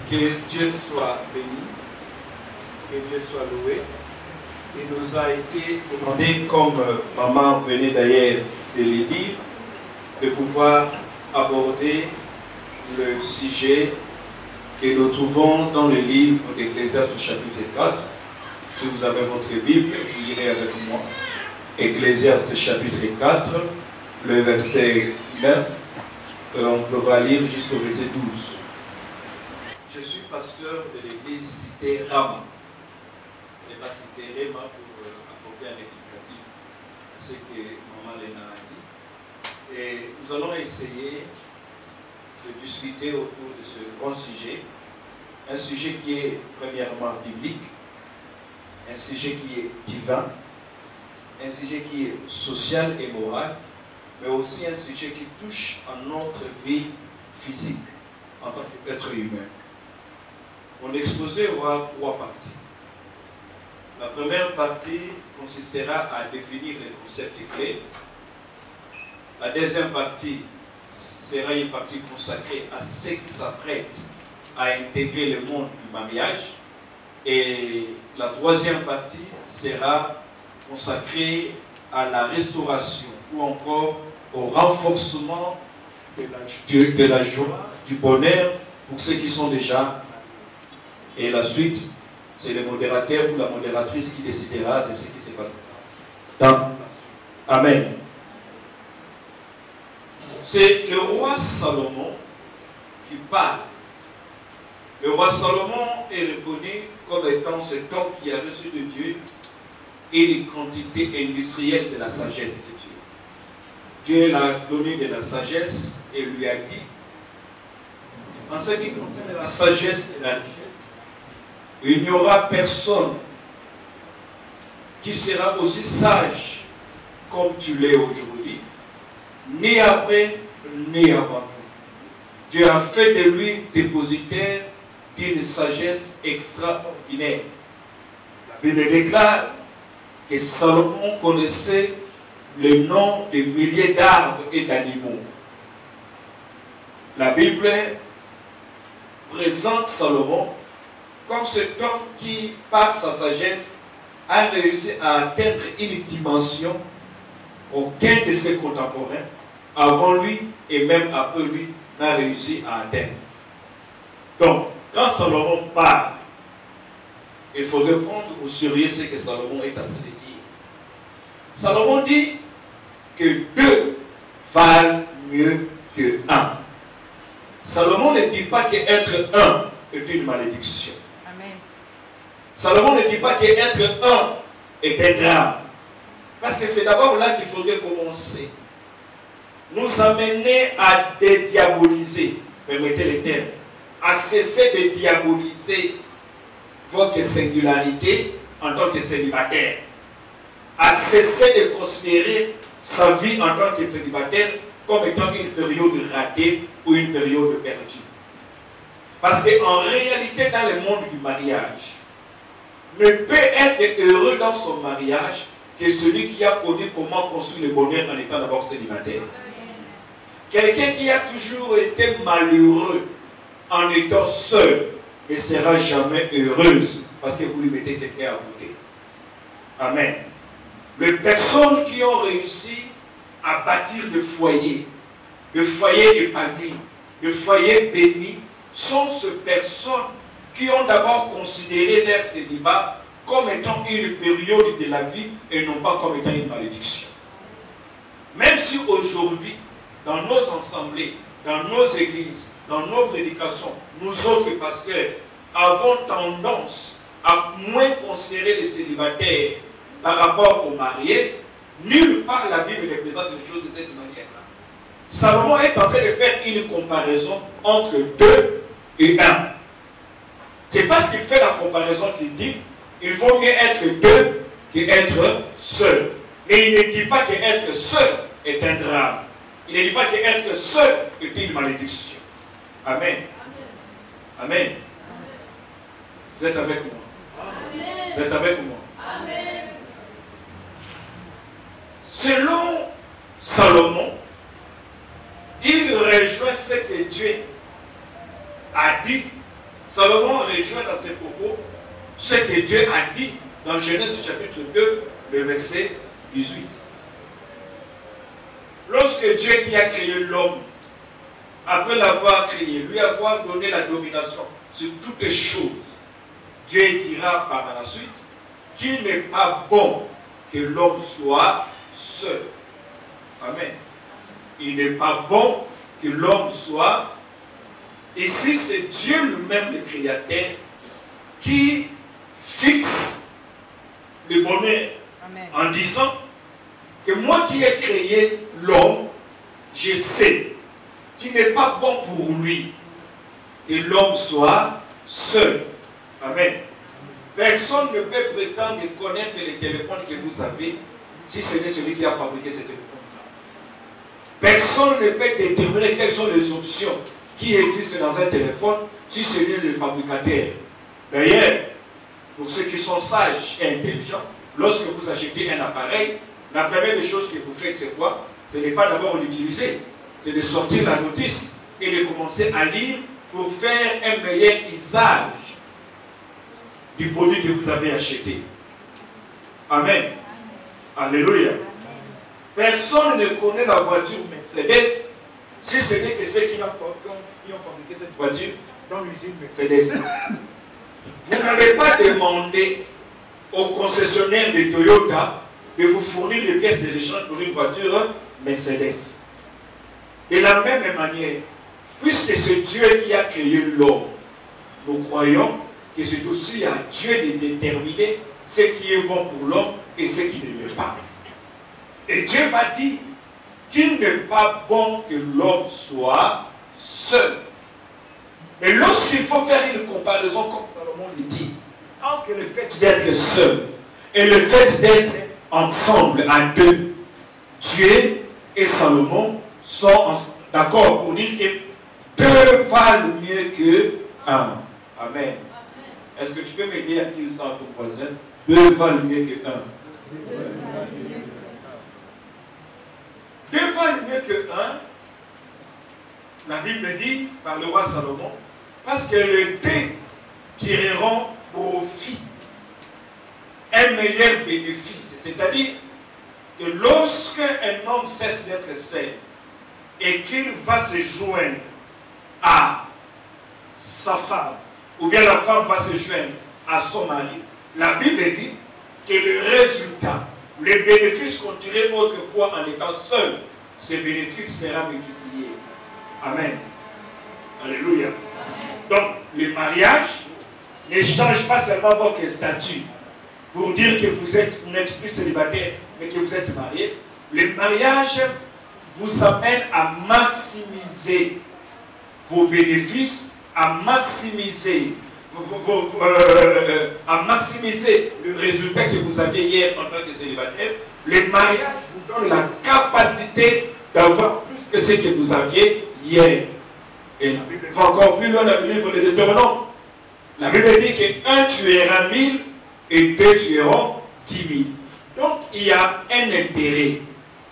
Que Dieu soit béni, que Dieu soit loué. Il nous a été demandé, comme maman venait d'ailleurs de le dire, de pouvoir aborder le sujet que nous trouvons dans le livre d'Ecclésiaste chapitre 4. Si vous avez votre Bible, vous lirez avec moi. Ecclésiaste chapitre 4, le verset 9, on va lire jusqu'au verset 12. Je suis pasteur de l'église cité Rama. Ce n'est pas cité Rema pour apporter un explicatif à ce que maman Léna a dit. Et nous allons essayer de discuter autour de ce grand sujet. Un sujet qui est premièrement biblique, un sujet qui est divin, un sujet qui est social et moral, mais aussi un sujet qui touche à notre vie physique en tant qu'être humain. Mon exposé aura 3 parties. La première partie consistera à définir les concepts clés. La deuxième partie sera une partie consacrée à ceux qui s'apprêtent à intégrer le monde du mariage. Et la troisième partie sera consacrée à la restauration ou encore au renforcement de la joie, du bonheur pour ceux qui sont déjà. Et la suite, c'est le modérateur ou la modératrice qui décidera de ce qui se passe. Amen. C'est le roi Salomon qui parle. Le roi Salomon est reconnu comme étant cet homme qui a reçu de Dieu une quantité industrielle de la sagesse de Dieu. Dieu l'a donné de la sagesse et lui a dit, en ce qui concerne la sagesse et la richesse, il n'y aura personne qui sera aussi sage comme tu l'es aujourd'hui, ni après, ni avant toi. Dieu a fait de lui dépositaire d'une sagesse extraordinaire. La Bible déclare que Salomon connaissait le nom de milliers d'arbres et d'animaux. La Bible présente Salomon comme cet homme qui, par sa sagesse, a réussi à atteindre une dimension qu'aucun de ses contemporains, avant lui et même après lui, n'a réussi à atteindre. Donc, quand Salomon parle, il faudrait prendre au sérieux ce que Salomon est en train de dire. Salomon dit que 2 valent mieux que 1. Salomon ne dit pas qu'être 1 est une malédiction. Amen. Salomon ne dit pas qu'être 1 est un drame. Parce que c'est d'abord là qu'il faudrait commencer. Nous amener à dédiaboliser, permettez le terme, à cesser de diaboliser votre singularité en tant que célibataire, à cesser de considérer sa vie en tant que célibataire comme étant une période ratée ou une période perdue. Parce qu'en réalité, dans le monde du mariage, ne peut être heureux dans son mariage que celui qui a connu comment construire le bonheur en étant d'abord célibataire. Quelqu'un qui a toujours été malheureux en étant seul ne sera jamais heureuse parce que vous lui mettez quelqu'un à côté. Amen. Les personnes qui ont réussi à bâtir des foyers épanouis, des foyers bénis, sont ces personnes qui ont d'abord considéré leur célibat comme étant une période de la vie et non pas comme étant une malédiction. Même si aujourd'hui, dans nos assemblées, dans nos églises, dans nos prédications, nous autres pasteurs avons tendance à moins considérer les célibataires par rapport aux mariés, nulle part la Bible ne présente les choses de cette manière-là. Salomon est en train de faire une comparaison entre 2 et 1. C'est parce qu'il fait la comparaison qu'il dit il vaut mieux être 2 qu'être seul. Mais il ne dit pas qu'être seul est un drame. Il ne dit pas qu'être seul est une malédiction. Amen. Amen. Amen. Vous êtes avec moi? Amen. Vous êtes avec moi? Amen. Selon Salomon, il rejoint ce que Dieu a dit Salomon rejoint dans ses propos ce que Dieu a dit dans Genèse chapitre 2, le verset 18. Lorsque Dieu qui a créé l'homme, après l'avoir créé, lui avoir donné la domination sur toutes les choses, Dieu dira par la suite qu'il n'est pas bon que l'homme soit seul. Amen. Il n'est pas bon que l'homme soit. Ici, c'est Dieu lui-même, le Créateur, qui fixe le bonheur. Amen. En disant que moi qui ai créé l'homme, je sais qu'il n'est pas bon pour lui que l'homme soit seul. Amen. Personne ne peut prétendre connaître les téléphones que vous avez si ce n'est celui qui a fabriqué ces téléphones. Personne ne peut déterminer quelles sont les options qui existent dans un téléphone si ce n'est le fabricateur. D'ailleurs, pour ceux qui sont sages et intelligents, lorsque vous achetez un appareil, la première des choses que vous faites, c'est quoi? Ce n'est pas d'abord l'utiliser, c'est de sortir la notice et de commencer à lire pour faire un meilleur usage du produit que vous avez acheté. Amen. Alléluia. Personne ne connaît la voiture Mercedes si ce n'est que ceux qui ont fabriqué cette voiture dans l'usine Mercedes. Vous n'allez pas demander au concessionnaire de Toyota de vous fournir des pièces de rechange pour une voiture Mercedes. De la même manière, puisque c'est Dieu qui a créé l'homme, nous croyons que c'est aussi à Dieu de déterminer ce qui est bon pour l'homme et ce qui ne l'est pas. Et Dieu va dire qu'il n'est pas bon que l'homme soit seul. Mais lorsqu'il faut faire une comparaison, comme Salomon le dit, entre le fait d'être seul et le fait d'être ensemble à deux, Dieu et Salomon sont d'accord pour dire que deux valent mieux que un. Amen. Est-ce que tu peux m'aider à dire ça à ton voisin? Deux valent mieux que un. Deux valent mieux que un. La Bible dit par le roi Salomon, parce que les deux tireront profit, un meilleur bénéfice. C'est-à-dire que lorsque un homme cesse d'être seul et qu'il va se joindre à sa femme, ou bien la femme va se joindre à son mari, la Bible dit que le résultat, les bénéfices qu'on tirait autrefois en étant seul, ces bénéfices seront multipliés. Amen. Alléluia. Donc, le mariage ne change pas seulement votre statut pour dire que vous n'êtes plus célibataire, mais que vous êtes marié. Le mariage vous amène à maximiser vos bénéfices, à maximiser le résultat que vous aviez hier en tant que célibataire. Le mariage vous donne la capacité d'avoir plus que ce que vous aviez hier. Et la Bible va encore plus loin dans le livre de Deutéronome. La Bible dit que 1 tuera 1000 et 2 tueront 10 000. Donc il y a un intérêt,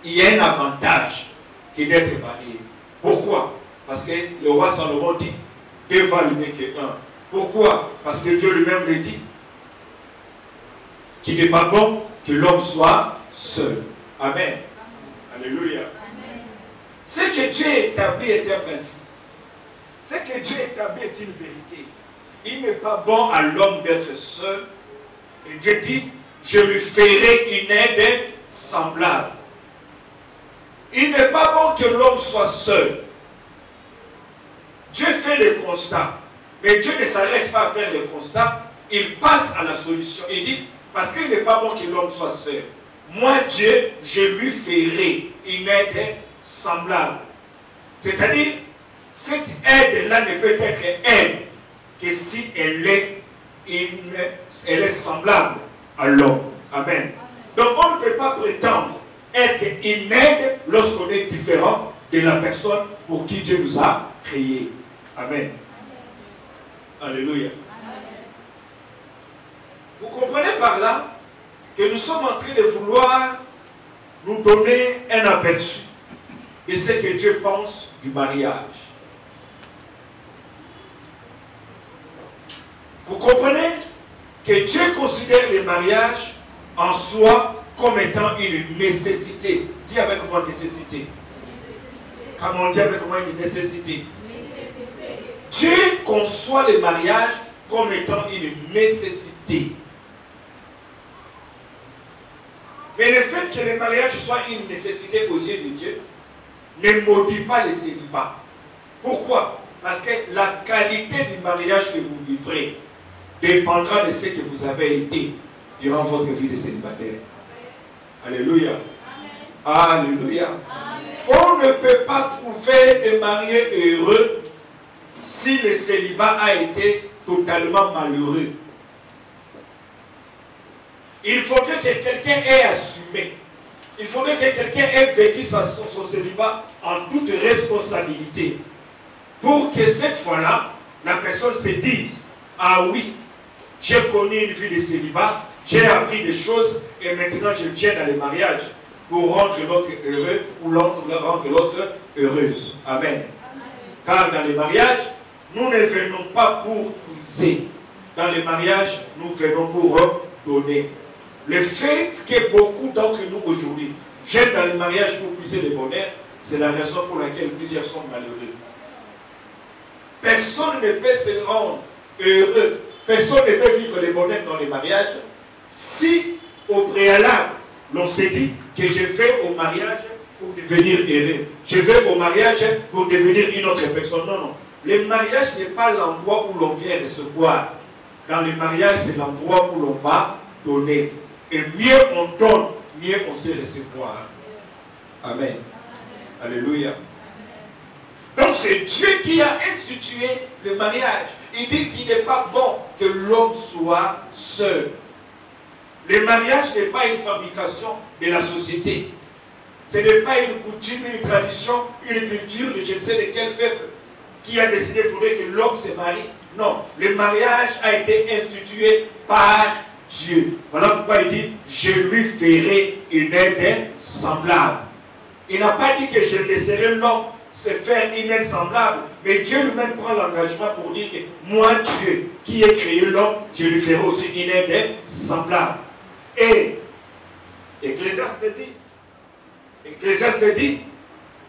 il y a un avantage qui est d'être marié. Pourquoi? Parce que le roi Salomon dit 2 valent mieux que 1. Pourquoi? Parce que Dieu lui-même le dit qu'il n'est pas bon que l'homme soit seul. Amen. Alléluia. Ce que Dieu établit est un principe. Ce que Dieu établit est une vérité. Il n'est pas bon à l'homme d'être seul. Et Dieu dit, je lui ferai une aide semblable. Il n'est pas bon que l'homme soit seul. Dieu fait le constat. Mais Dieu ne s'arrête pas à faire le constat. Il passe à la solution. Il dit, parce qu'il n'est pas bon que l'homme soit seul. Moi, Dieu, je lui ferai une aide semblable. C'est-à-dire, cette aide-là ne peut être aide que si elle est semblable à l'homme. Amen. Donc on ne peut pas prétendre être une aide lorsqu'on est différent de la personne pour qui Dieu nous a créés. Amen. Alléluia. Vous comprenez par là que nous sommes en train de vouloir nous donner un aperçu de ce que Dieu pense du mariage. Vous comprenez que Dieu considère les mariages en soi comme étant une nécessité. Dis avec moi nécessité. Comme on dit avec moi une nécessité. Dieu conçoit les mariages comme étant une nécessité. Mais le fait que les mariages soient une nécessité aux yeux de Dieu ne maudit pas les célibats. Pourquoi? Parce que la qualité du mariage que vous vivrez dépendra de ce que vous avez été durant votre vie de célibataire. Alléluia. Alléluia. On ne peut pas trouver de marié heureux si le célibat a été totalement malheureux. Il faudrait que quelqu'un ait assumé. Il faudrait que quelqu'un ait vécu son célibat en toute responsabilité. Pour que cette fois-là, la personne se dise, ah oui, j'ai connu une vie de célibat, j'ai appris des choses et maintenant je viens dans le mariage pour rendre l'autre heureux ou rendre l'autre heureuse. Amen. Car dans le mariage, nous ne venons pas pour puiser. Dans le mariage, nous venons pour donner. Le fait que beaucoup d'entre nous aujourd'hui viennent dans le mariage pour puiser le bonheur, c'est la raison pour laquelle plusieurs sont malheureux. Personne ne peut se rendre heureux, personne ne peut vivre le bonheur dans le mariage si au préalable l'on s'est dit que je vais au mariage pour devenir heureux. Je vais au mariage pour devenir une autre personne. Non, non. Le mariage n'est pas l'endroit où l'on vient recevoir. Dans le mariage, c'est l'endroit où l'on va donner. Et mieux on donne, mieux on sait recevoir. Amen. Alléluia. Donc c'est Dieu qui a institué le mariage. Il dit qu'il n'est pas bon que l'homme soit seul. Le mariage n'est pas une fabrication de la société. Ce n'est pas une coutume, une tradition, une culture de je ne sais de quel peuple qui a décidé qu'il faudrait que l'homme se marie. Non, le mariage a été institué par Dieu. Voilà pourquoi il dit, je lui ferai une aide semblable. Il n'a pas dit que je laisserai l'homme se faire une aide semblable, mais Dieu lui-même prend l'engagement pour dire que moi, Dieu, qui ai créé l'homme, je lui ferai aussi une aide semblable. Et Ecclésiaste dit,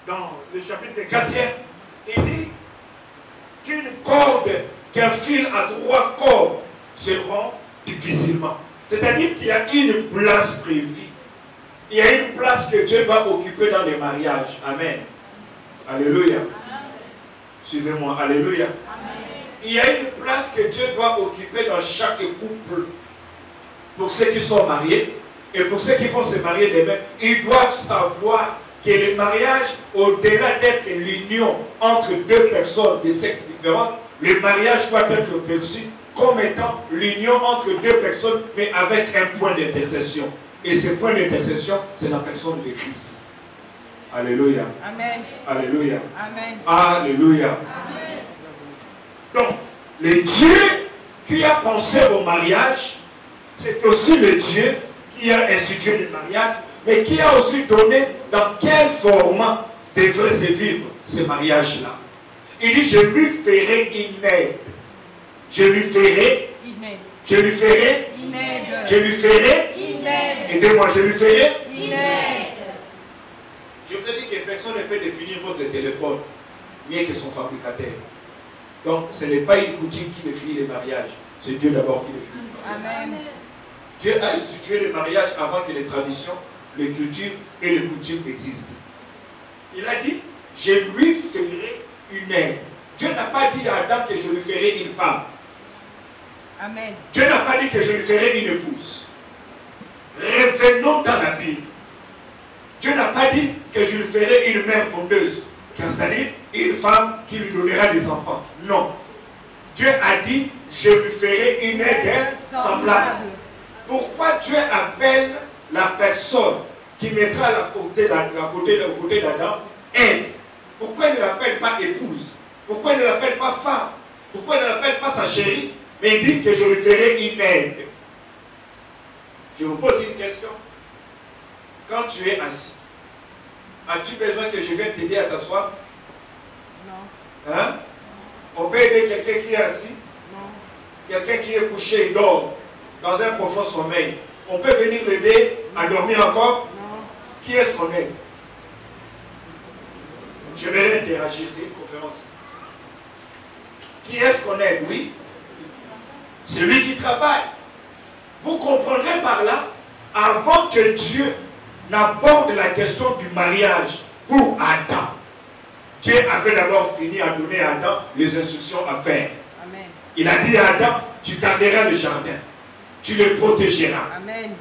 dans le chapitre 4, il dit qu'une corde, qu'un fil à 3 cordes se rompt difficilement. C'est-à-dire qu'il y a une place prévue. Il y a une place que Dieu va occuper dans les mariages. Amen. Alléluia. Suivez-moi. Alléluia. Amen. Il y a une place que Dieu doit occuper dans chaque couple. Pour ceux qui sont mariés et pour ceux qui vont se marier demain, ils doivent savoir que le mariage, au-delà d'être l'union entre deux personnes de sexes différents, le mariage doit être perçu comme étant l'union entre deux personnes, mais avec un point d'intercession. Et ce point d'intercession, c'est la personne de Christ. Alléluia. Amen. Alléluia. Amen. Alléluia. Amen. Donc, le Dieu qui a pensé au mariage, c'est aussi le Dieu qui a institué le mariage, mais qui a aussi donné dans quel format devrait se vivre ce mariage-là. Il dit, je lui ferai une aide. Je lui ferai une aide. Je lui ferai une aide. Je lui ferai une aide. Aidez-moi, je lui ferai une aide. Je vous ai dit que personne ne peut définir votre téléphone mieux que son fabricateur. Donc, ce n'est pas une coutume qui définit les mariages. C'est Dieu d'abord qui définit le mariage. Amen. Dieu a institué le mariage avant que les traditions, les cultures et les coutumes existent. Il a dit, je lui ferai une aide. Dieu n'a pas dit à Adam que je lui ferai une femme. Amen. Dieu n'a pas dit que je lui ferai une épouse. Revenons dans la Bible. Dieu n'a pas dit que je lui ferai une mère bondeuse, c'est-à-dire une femme qui lui donnera des enfants. Non. Dieu a dit, je lui ferai une aide semblable. Pourquoi Dieu appelle la personne qui mettra à côté d'Adam aide? Pourquoi il ne l'appelle pas épouse? Pourquoi il ne l'appelle pas femme? Pourquoi il ne l'appelle pas sa chérie? Mais il dit que je lui ferai une aide. Je vous pose une question. Quand tu es assis, as-tu besoin que je vienne t'aider à t'asseoir? Non. Hein? On peut aider quelqu'un qui est assis? Non. quelqu'un qui est couché et dort dans un profond sommeil, on peut venir l'aider à dormir encore? Non. Qui est-ce qu'on aide? Je vais interagir, c'est une conférence. Qui est-ce qu'on aide? Oui. Celui qui travaille. Vous comprendrez par là, avant que Dieu n'aborde la question du mariage pour Adam, Dieu avait d'abord fini à donner à Adam les instructions à faire. Amen. Il a dit à Adam, tu garderas le jardin, tu le protégeras. Amen.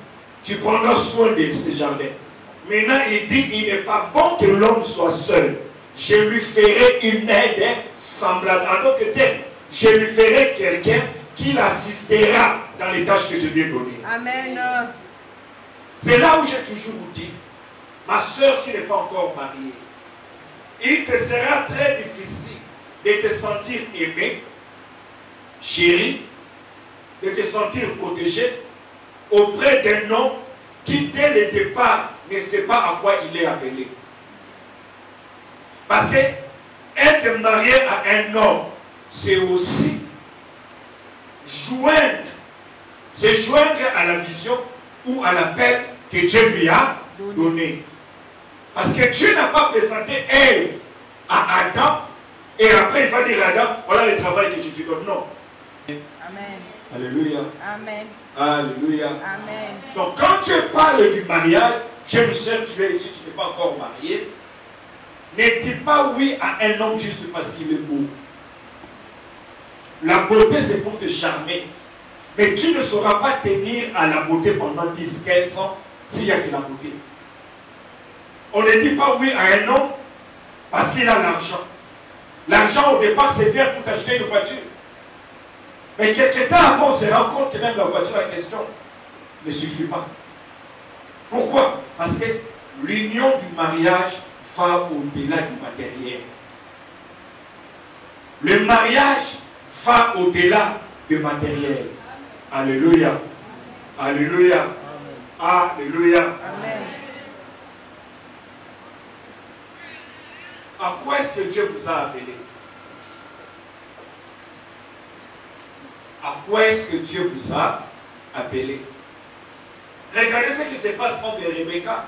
Tu prendras soin de ce jardin. Maintenant, il dit, il n'est pas bon que l'homme soit seul. Je lui ferai une aide semblable. En d'autres termes, je lui ferai quelqu'un qui l'assistera dans les tâches que je lui ai données. Amen. C'est là où j'ai toujours dit, ma soeur qui n'est pas encore mariée, il te sera très difficile de te sentir aimé, chéri, de te sentir protégé auprès d'un homme qui dès le départ ne sait pas à quoi il est appelé. Parce que être marié à un homme, c'est aussi se joindre à la vision ou à l'appel que Dieu lui a donné. Parce que Dieu n'a pas présenté Ève à Adam et après il va dire à Adam, voilà le travail que je te donne. Non. Amen. Alléluia. Amen. Alléluia. Amen. Donc quand tu parles du mariage, j'aime soeur, tu es ici, tu n'es pas encore marié, ne dis pas oui à un homme juste parce qu'il est beau. La beauté c'est pour te charmer. Mais tu ne sauras pas tenir à la beauté pendant 10, 15 ans s'il n'y a que la beauté. On ne dit pas oui à un homme parce qu'il a l'argent. L'argent au départ c'est bien pour t'acheter une voiture. Mais quelque temps après on se rend compte que même la voiture en question ne suffit pas. Pourquoi? Parce que l'union du mariage va au-delà du matériel. Le mariage va au-delà du matériel. Alléluia. Alléluia. Amen. Alléluia. Amen. À quoi est-ce que Dieu vous a appelé? À quoi est-ce que Dieu vous a appelé? Regardez ce qui se passe entre Rebecca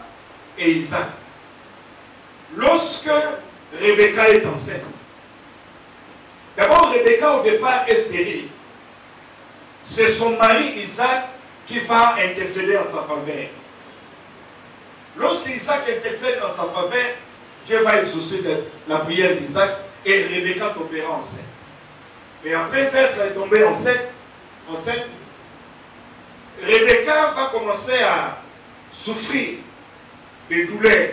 et Isaac. Lorsque Rebecca est enceinte, d'abord Rebecca au départ est stérile. C'est son mari Isaac qui va intercéder en sa faveur. Lorsqu'Isaac intercède en sa faveur, Dieu va exaucer la prière d'Isaac et Rebecca tombera enceinte. Mais après être tombée enceinte, Rebecca va commencer à souffrir de douleurs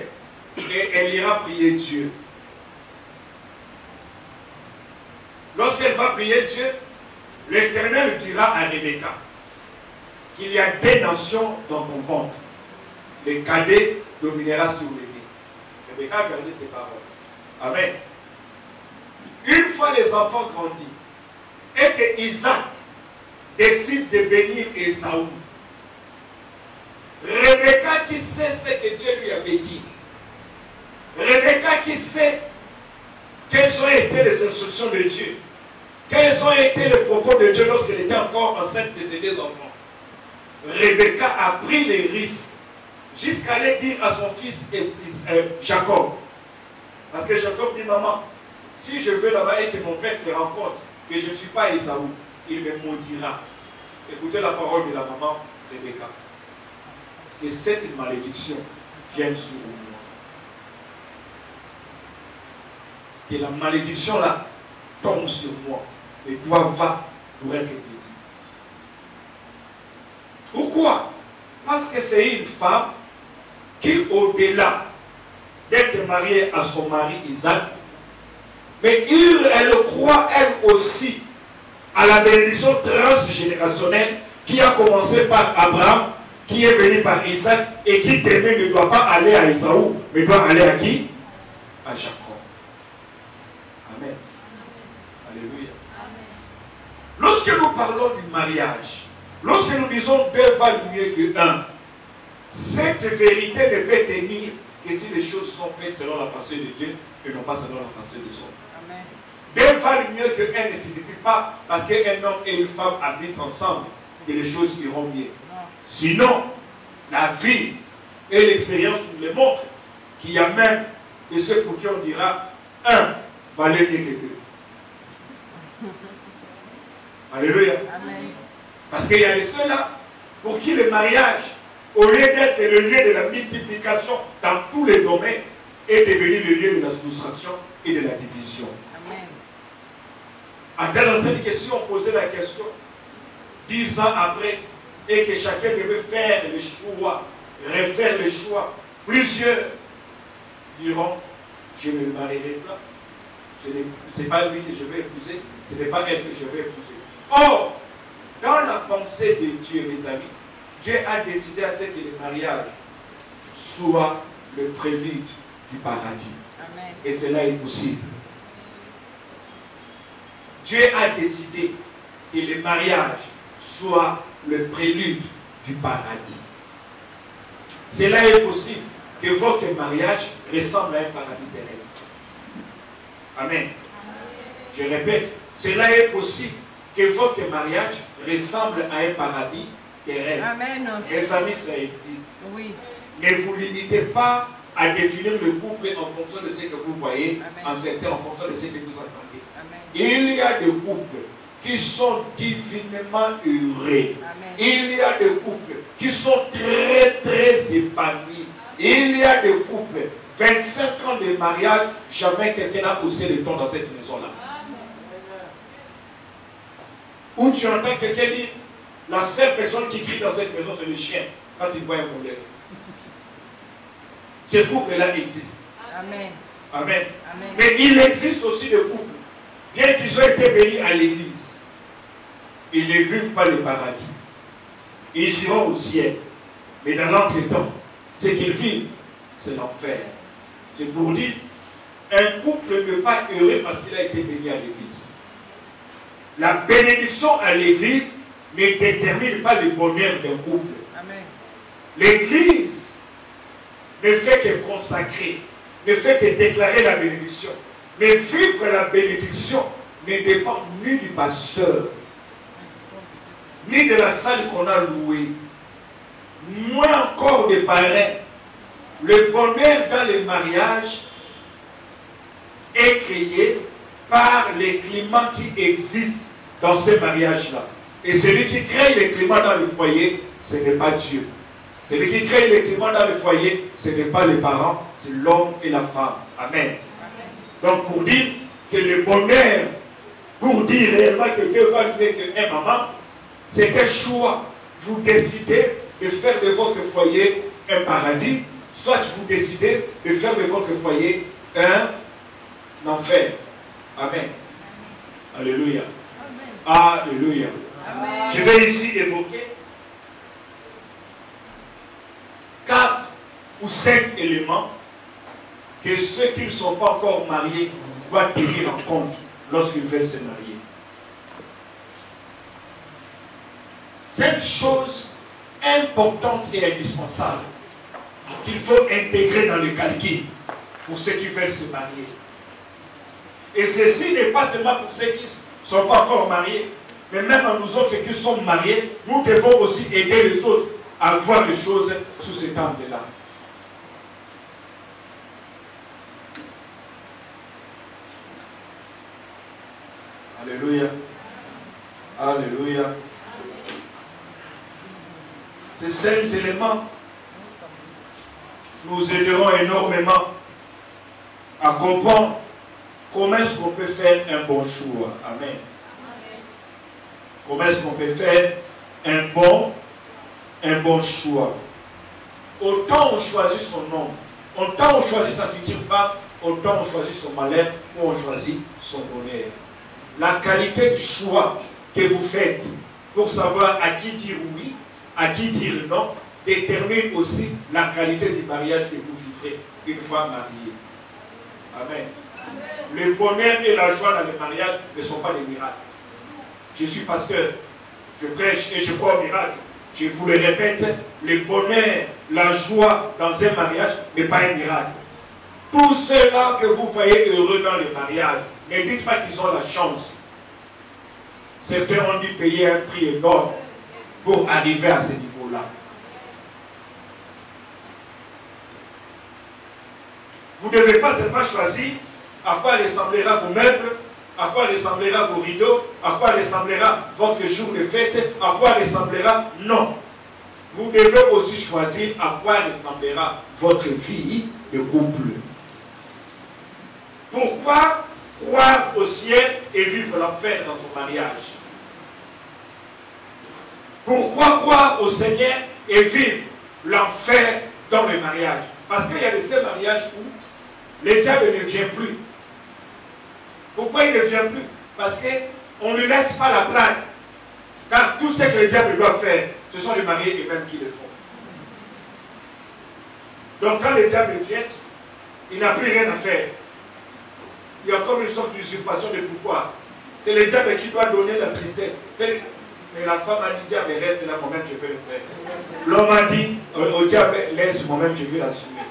et elle ira prier Dieu. Lorsqu'elle va prier Dieu, l'Éternel dira à Rebecca qu'il y a 2 nations dans ton ventre. Le cadet dominera sur l'aîné. Rebecca a gardé ses paroles. Amen. Une fois les enfants grandis et que Isaac décide de bénir Esaü, Rebecca qui sait ce que Dieu lui avait dit, Rebecca qui sait quelles ont été les instructions de Dieu, quels ont été les propos de Dieu lorsqu'elle était encore enceinte de ses 2 enfants, Rebecca a pris les risques jusqu'à aller dire à son fils Jacob. Parce que Jacob dit, maman, si je vais là-bas et que mon père se rend compte que je ne suis pas Esaü, il me maudira. Écoutez la parole de la maman Rebecca. Et cette malédiction vient sur moi. Que la malédiction là tombe sur moi. Et toi va pour être béni. Pourquoi? Parce que c'est une femme qui, au-delà d'être mariée à son mari Isaac, mais elle croit elle aussi à la bénédiction transgénérationnelle qui a commencé par Abraham, qui est venu par Isaac et qui demain ne doit pas aller à Esaü, mais doit aller à qui? À Jacob. Amen. Alléluia. Amen. Lorsque nous parlons du mariage, lorsque nous disons 2 valent mieux que 1, cette vérité ne peut tenir que si les choses sont faites selon la pensée de Dieu et non pas selon la pensée des hommes. Amen. Deux valent mieux qu'un ne signifie pas parce qu'un homme et une femme habitent ensemble que les choses iront mieux. Sinon, la vie et l'expérience nous le montrent qu'il y a même de ceux pour qui on dira un valait mieux que deux. Alléluia. Amen. Parce qu'il y a de ceux-là pour qui le mariage, au lieu d'être le lieu de la multiplication dans tous les domaines, est devenu le lieu de la soustraction et de la division. À telle ancienne question, on posait la question 10 ans après, et que chacun devait faire le choix, refaire le choix. Plusieurs diront, je ne me marierai pas. Ce n'est pas lui que je vais épouser, ce n'est pas elle que je vais épouser. Or, dans la pensée de Dieu, mes amis, Dieu a décidé à ce que le mariage soit le prélude du paradis. Amen. Et cela est possible. Dieu a décidé que le mariage soit le prélude du paradis. Cela est possible que votre mariage ressemble à un paradis terrestre. Amen. Je répète, cela est possible que votre mariage ressemble à un paradis terrestre. Amen. Mes amis, ça existe. Oui. Ne vous limitez pas à définir le couple en fonction de ce que vous voyez, en fonction de ce que vous entendez. Amen. Il y a des couples qui sont divinement heureux. Amen. Il y a des couples qui sont très très épanouis. Il y a des couples, 25 ans de mariage, jamais quelqu'un n'a poussé le ton dans cette maison-là. Où tu entends quelqu'un dire, la seule personne qui crie dans cette maison, c'est le chien, quand il voit un volet. Ces couples-là existent. Amen. Amen. Amen. Mais il existe aussi des couples, bien qu'ils aient été bénis à l'église, ils ne vivent pas le paradis. Ils iront au ciel. Mais dans l'entretemps, ce qu'ils vivent, c'est l'enfer. C'est pour dire, un couple n'est pas heureux parce qu'il a été béni à l'église. La bénédiction à l'église ne détermine pas le bonheur d'un couple. L'église ne fait que consacrer, ne fait que déclarer la bénédiction. Mais vivre la bénédiction ne dépend ni du pasteur, ni de la salle qu'on a louée, moins encore des parrains. Le bonheur dans les mariages est créé par les climats qui existent dans ce mariage-là. Et celui qui crée les climats dans le foyer, ce n'est pas Dieu. Celui qui crée les climats dans le foyer, ce n'est pas les parents, c'est l'homme et la femme. Amen. Donc pour dire que le bonheur, pour dire réellement que Dieu va donner qu'un maman, c'est quel choix vous décidez de faire de votre foyer un paradis, soit vous décidez de faire de votre foyer un enfer. Amen. Alléluia. Amen. Alléluia. Amen. Je vais ici évoquer 4 ou 5 éléments que ceux qui ne sont pas encore mariés doivent tenir en compte lorsqu'ils veulent se marier. 5 choses importantes et indispensables qu'il faut intégrer dans le calcul pour ceux qui veulent se marier. Et ceci n'est pas seulement pour ceux qui ne sont pas encore mariés, mais même à nous autres qui sommes mariés, nous devons aussi aider les autres à voir les choses sous cet angle-là. Alléluia. Alléluia. Ces 5 éléments nous aideront énormément à comprendre comment est-ce qu'on peut faire un bon choix. Amen. Comment est-ce qu'on peut faire un bon choix. Autant on choisit son homme, autant on choisit sa future femme, autant on choisit son malheur ou on choisit son bonheur. La qualité du choix que vous faites pour savoir à qui dire oui, à qui dire non, détermine aussi la qualité du mariage que vous vivrez une fois marié. Amen. Le bonheur et la joie dans le mariage ne sont pas des miracles. Je suis pasteur, je prêche et je crois au miracle. Je vous le répète, le bonheur, la joie dans un mariage n'est pas un miracle. Tous ceux-là que vous voyez heureux dans le mariage, ne dites pas qu'ils ont la chance. Certains ont dû payer un prix énorme pour arriver à ce niveau-là. Vous ne devez pas seulement choisir à quoi ressemblera vos meubles, à quoi ressemblera vos rideaux, à quoi ressemblera votre jour de fête, à quoi ressemblera... Non. Vous devez aussi choisir à quoi ressemblera votre vie de couple. Pourquoi croire au ciel et vivre l'enfer dans son mariage? Pourquoi croire au Seigneur et vivre l'enfer dans le mariage? Parce qu'il y a de ces mariages où le diable ne vient plus. Pourquoi il ne vient plus? Parce qu'on ne laisse pas la place. Car tout ce que le diable doit faire, ce sont les mariés eux-mêmes qui le font. Donc quand le diable vient, il n'a plus rien à faire. Il y a comme une sorte d'usurpation de pouvoir. C'est le diable qui doit donner la tristesse. Mais la femme a dit, diable reste là, moi-même je vais le faire. L'homme a dit, au diable laisse, moi-même je vais l'assumer.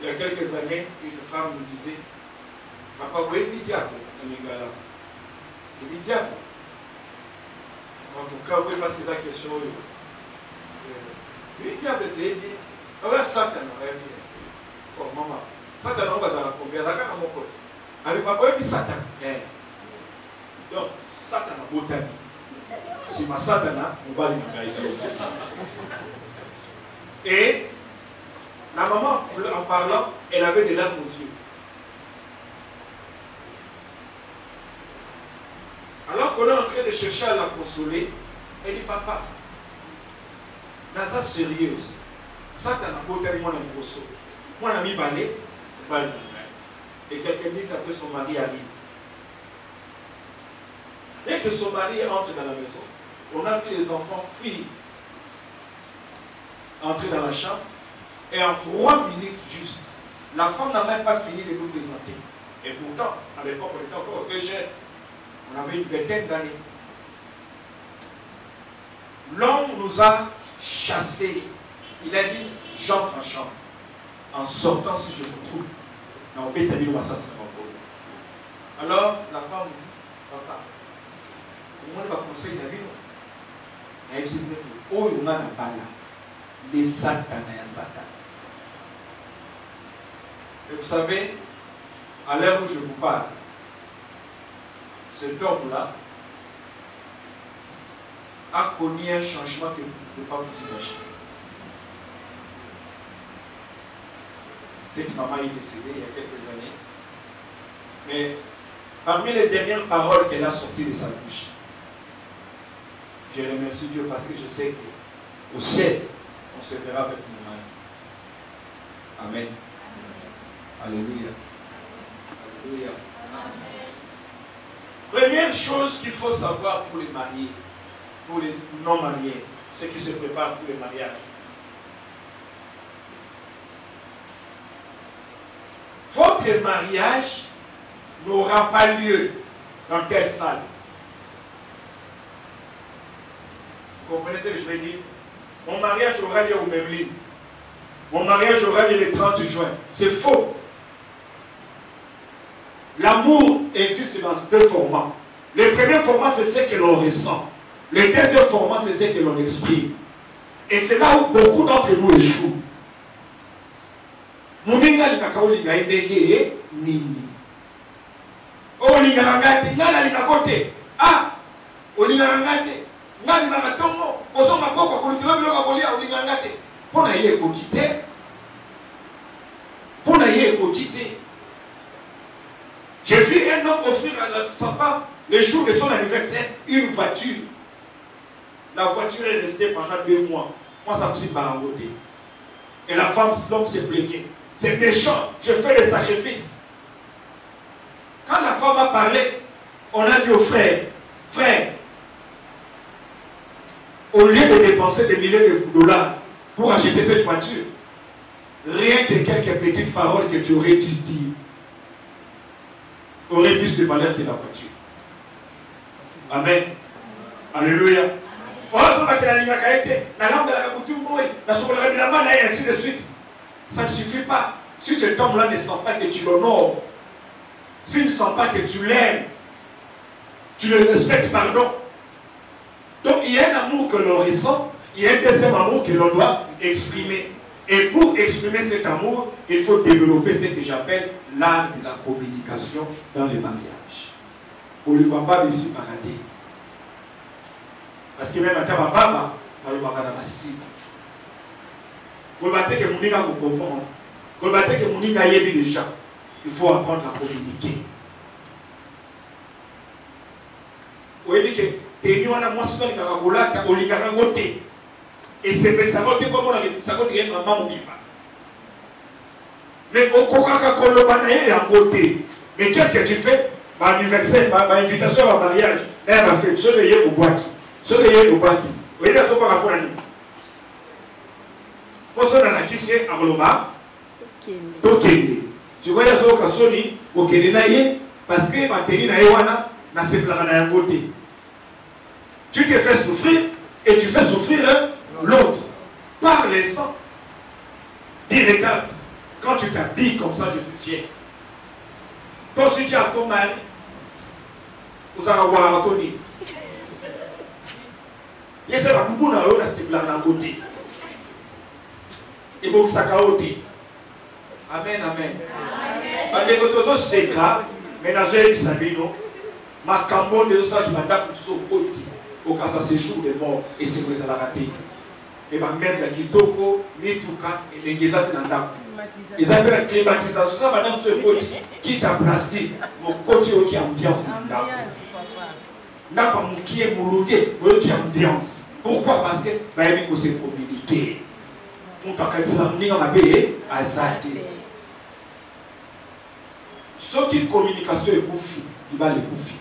Il y a quelques années, une femme me disait, papa, vous voyez le diable, le diable. En tout cas, oui, parce que c'est la question. Le diable te dit, regarde Satan, oh maman, Satan on va à combien, ça va à mon côté. Avec papa, oui, Satan. Donc, Satan a beau temps. Si ma Satan on va aller. Et la maman, en parlant, elle avait des larmes aux yeux. Alors qu'on est en train de chercher à la consoler, elle dit, papa, Naza sérieuse, Satan a beau temps, moi, je suis moi, je suis balé, et quelques minutes après, son mari arrive. Dès que son mari entre dans la maison, on a vu les enfants fuir, entrer dans la chambre, et en 3 minutes juste, la femme n'a même pas fini de nous présenter. Et pourtant, à l'époque, on était encore très jeunes. On avait une vingtaine d'années. L'homme nous a chassés. Il a dit, j'entre en chambre. En sortant, si je vous trouve, dans le ça sera bon. Alors, la femme dit, papa, comment on va conseiller la vie? Elle dit, oh, on a la balle. Les Satan et Satan. Et vous savez, à l'heure où je vous parle, cet homme-là a connu un changement que vous ne pouvez pas vous imaginer. Cette maman est décédée il y a quelques années. Mais parmi les dernières paroles qu'elle a sorties de sa bouche, je remercie Dieu parce que je sais qu'au ciel, on se verra avec mon mari. Amen. Alléluia. Alléluia. Première chose qu'il faut savoir pour les mariés, pour les non-mariés, ceux qui se préparent pour le mariage. Votre mariage n'aura pas lieu dans telle salle. Vous comprenez ce que je veux dire? Mon mariage aura lieu au Merlin. Mon mariage aura lieu le 30 juin. C'est faux. L'amour existe dans 2 formats. Le premier format, c'est ce que l'on ressent. Le deuxième format, c'est ce que l'on exprime. Et c'est là où beaucoup d'entre nous échouent. Moninga likakaolinga endege nini. Olinga ngate, ngala likakote. Ah, olinga ngate. Ngala ngatomo, kozonga poko kulikilo biloka kolia olinga ngate. Pona ye kokite. Pona ye kokite. J'ai vu un homme offrir à sa femme, le jour de son anniversaire, une voiture. La voiture est restée pendant 2 mois. Moi, ça me s'est barangoté. Et la femme, l'homme s'est plaigné. C'est méchant, je fais des sacrifices. Quand la femme a parlé, on a dit au frère, frère, au lieu de dépenser des milliers de dollars pour acheter cette voiture, rien que quelques petites paroles que tu aurais dû dire aurait plus de valeur que la voiture. Amen. Alléluia. Ainsi de suite. Ça ne suffit pas. Si cet homme-là ne sent pas que tu l'honores, s'il ne sent pas que tu l'aimes, tu le respectes, pardon. Donc il y a un amour que l'on ressent, il y a un deuxième amour que l'on doit exprimer. Et pour exprimer cet amour, il faut développer ce que j'appelle l'art de la communication dans le mariage. Pour le papa ici paradis. Parce que même à ta papa, dans le papa d'Amassi. Quand que mon nez comprend, quand que mon nez déjà, il faut apprendre à communiquer. Vous voyez que nous avons moi souvent et c'est ça côté comme on a ça côté maman mobimba. Mais au coca colomane est à côté. Mais qu'est-ce que tu fais? Ma anniversaire, ma invitation au mariage, elle m'a fait ce que y au boîte. Ce que y au boîte. Vous voyez ça par rapport à nous. Pour ça dans la question à Roma. Tokende. Tu vois ça au kasoni au kedenaye parce que ma télé na yewana na se plana na côté. Tu te fais souffrir et tu fais souffrir l'autre. Par les sangs. Dis, regarde, quand tu t'habilles comme ça, je suis fier. Toi aussi tu as ton mari, vous allez avoir un Tony. Et c'est la boubou na yo na se plana na côté. Et bon ça kaoté. Amen, amen. Parce que tous ces cas, mais dans un sabino, ma cambo de ça qui m'a donné au cas de séjour de mort et c'est que ça l'a raté. Et ma mère de Kitoko, Mituka et les Gézat Nanda. Ils avaient la climatisation, madame ce côté qui t'a plastique, mon côté qui ambiance. N'a pas mon qui est mourougué, mon qui ambiance. Pourquoi? Parce que bah il faut se communiquer. On t'a qu'à dire on a payé à Zati. Ce qui communication est bouffi, il va les bouffer.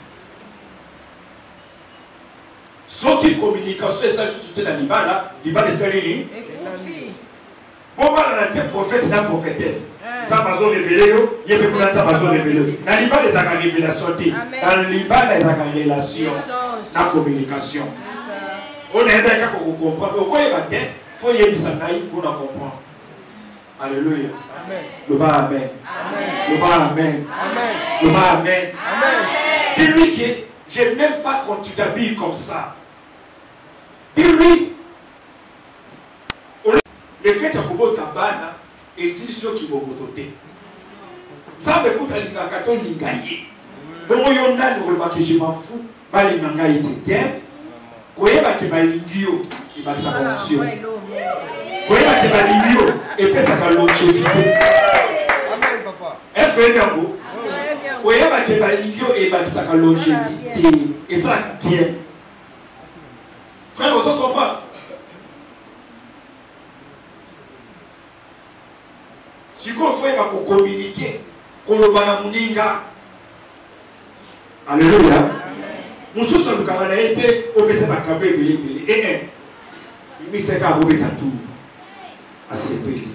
Ce qui communication est ça, je dans l'Iba là, il va les faire une. Bon, on a été prophète, c'est la prophétesse. Ça va se révéler, il y a beaucoup de ça va se révéler. Dans l'Iba, les révélations, dans l'Iba, les révélations, la communication. On est d'accord pour comprendre. Pourquoi il va être? Il faut y aller pour nous comprendre. Alléluia. Le bas amen. Le bas amen. Le bas amen. Dis-lui que je n'aime pas quand tu t'habilles comme ça. Dis-lui. Le fait que tu tabana et si ceux qui vont voter. Ça me fout à l'ingakato l'ingaye. Donc on y a que je m'en fous. Pas l'ingaye t'aimes. Koye ba ke balingio et ba sa fonction. Koye ba ke balingio et puis ça va longévité. Amen papa. Est-ce que bien beau? Koye ba ke balingio et ba sa longévité et ça bien. Frère, vous comprenez? Si qu'on fait va communiquer, qu'on le bana muninga. Alléluia. Nous sommes le Canada été au BC Macabé et il s'est carré à tout à CP.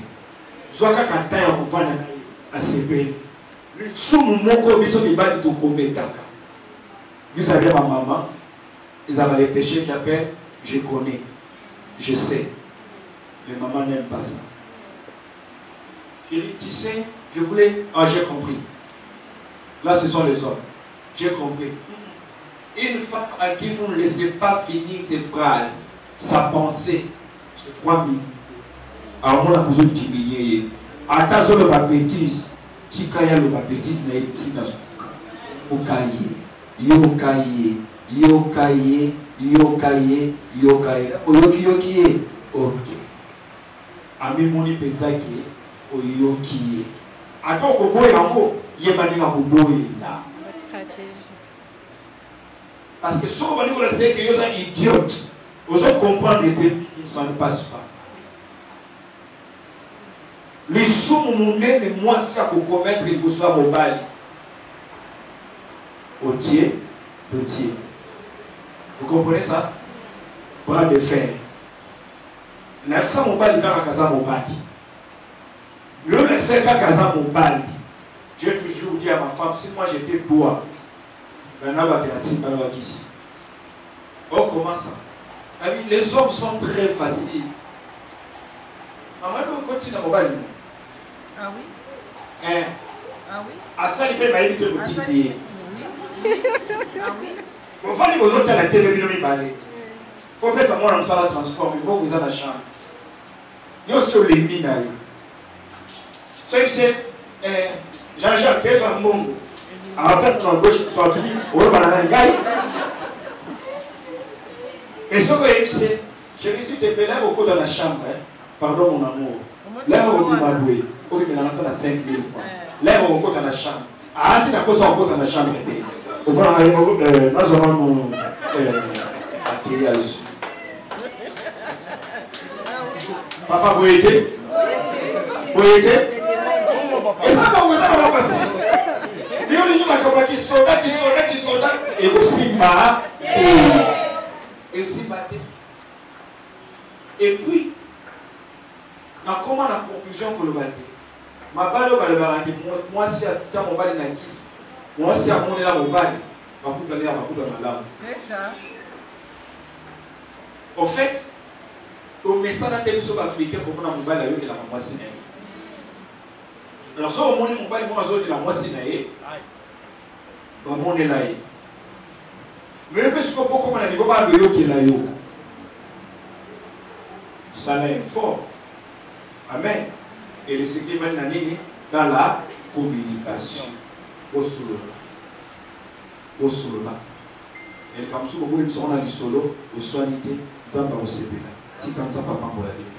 Soit qu'à Kantaya on va à CP. Le soum moko biso de bali to kombetaka. Vous savez ma maman, ils avaient les péchés qui appellent je connais, je sais. Mais maman n'aime pas ça. Je dis tu sais, je voulais, ah j'ai compris. Là ce sont les hommes. J'ai compris. Une femme à qui vous ne laissez pas finir ses phrases, sa pensée, c'est 3 minutes. Alors, on a besoin de diminuer. Attention, le bêtise. Si il y a le bêtise, il y a une petite au cahier. Yo cahier. Yo cahier. Yo cahier. Yo cahier. Oyoki. Ok. Ami moni penzaki. Oyoki. Attends, qu'on boit là-haut. Il y a manière à boire là. Parce que si on va dire que c'est que vous êtes idiote, vous allez comprendre que ça ne passe pas. Les sous-moumés, les moissons pour commettre les besoins au bal. Au tiers, le tiers. Vous comprenez ça? Bras de fer. L'accent au bal, il y a un casa au bal. Le l'accent au casa au bal. J'ai toujours dit à ma femme, si moi j'étais toi, oh, comment ça? Les hommes sont très faciles. Maman, on continue à mobile. Ah oui. Hein? Ah oui. À ça, il peut m'aider de Ah, petit ça, pied. oui. Ah oui. Mon frère, il va à la TV, il va parler. Il faut que ça moi, on soit la transforme. Il faut que vous ayez la chambre. Il y a aussi les mines. C'est Jean-Jacques, qu'est-ce que monde? Après, tu as gauche, tu as dit, on va dans la et ce que c'est, chérie, si tu es là, beaucoup dans la chambre, pardon mon amour. Là, on dit ma bouée. On dit, mais on a 5 000 fois. Là, on va dans la chambre. Ah, tu n'as pas ça encore dans la chambre. On va aller, nous avons atelier à dessus. Papa, vous aidez? Vous aidez? Et ça, on va facile. Il y a des gens qui soldats, et aussi ma. Et aussi batté. Et puis, comment la conclusion que le batté? Ma balle va le barrer. Moi, si à mon balle n'a quis, moi, si à mon là, mon balle, ma coupe d'aller à ma coupe de ma lame. C'est ça. En fait, au message d'un tel sur africain, comme on a mon balle, il y a la moitié. Alors, si on monte mon balle, moi, il y a la moitié. Bon, on est là. Mais parce que comment on a dit, comment on a dit, ça est fort. Amen. Et le secret va dans la communication. Au solo. Au solo. Et comme ça, vous voulez que on a du solo, au soinité, Zamba au CB. Si comme ça, papa, pour la vie.